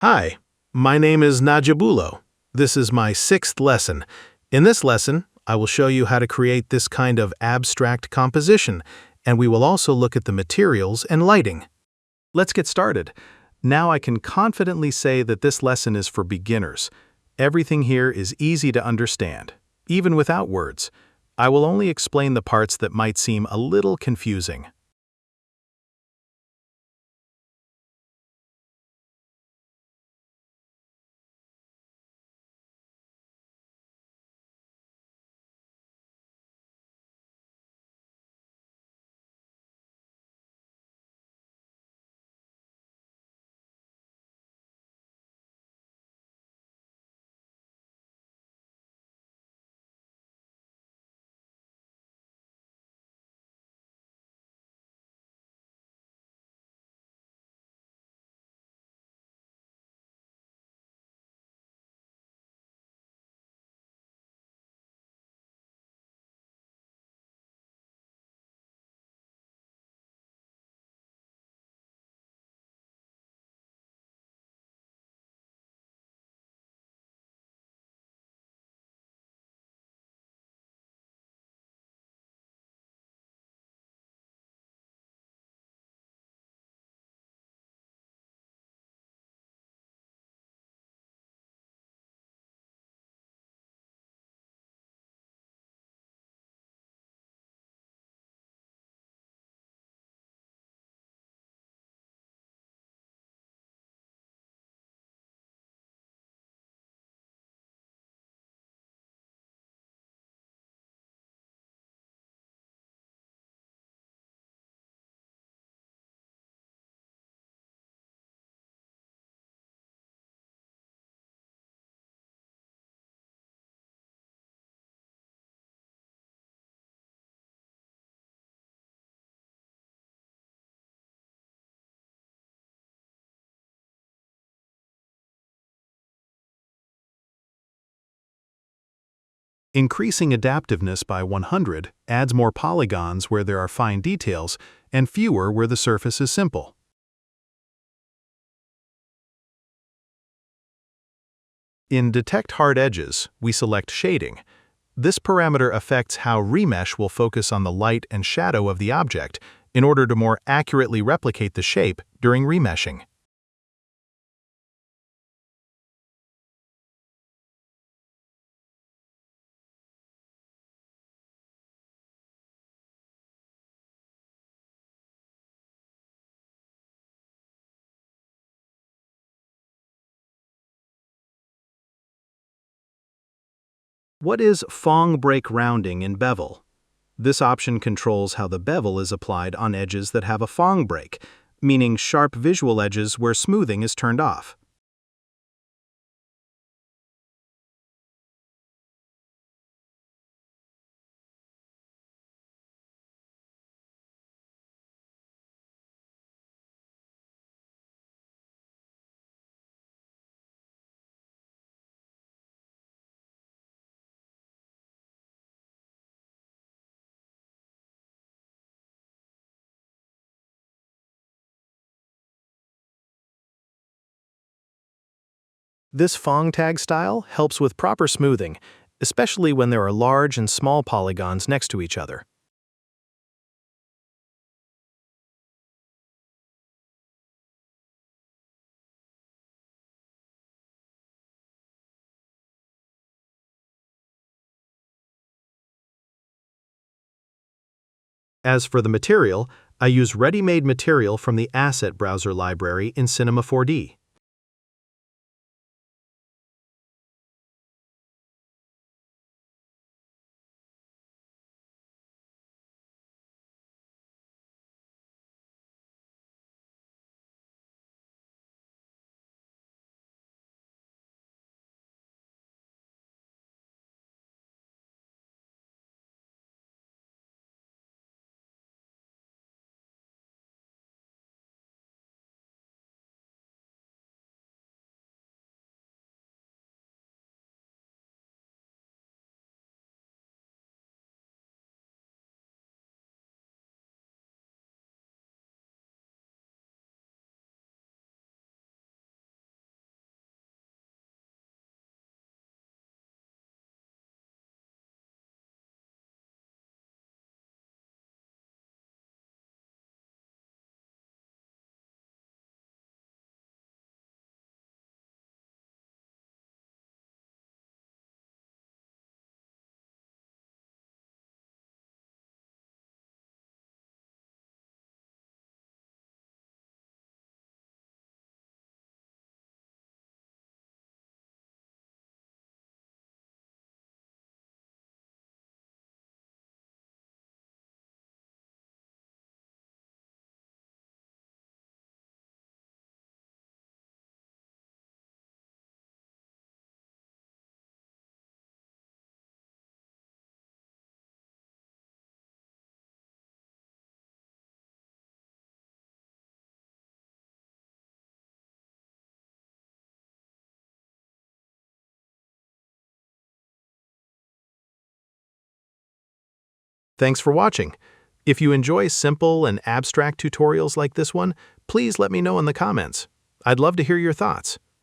Hi, my name is Najabulo. This is my sixth lesson. In this lesson, I will show you how to create this kind of abstract composition, and we will also look at the materials and lighting. Let's get started. Now I can confidently say that this lesson is for beginners. Everything here is easy to understand, even without words. I will only explain the parts that might seem a little confusing. Increasing adaptiveness by 100 adds more polygons where there are fine details and fewer where the surface is simple. In Detect Hard Edges, we select Shading. This parameter affects how remesh will focus on the light and shadow of the object in order to more accurately replicate the shape during remeshing. What is Phong break rounding in bevel? This option controls how the bevel is applied on edges that have a Phong break, meaning sharp visual edges where smoothing is turned off. This Phong tag style helps with proper smoothing, especially when there are large and small polygons next to each other. As for the material, I use ready-made material from the Asset Browser library in Cinema 4D. Thanks for watching. If you enjoy simple and abstract tutorials like this one, please let me know in the comments. I'd love to hear your thoughts.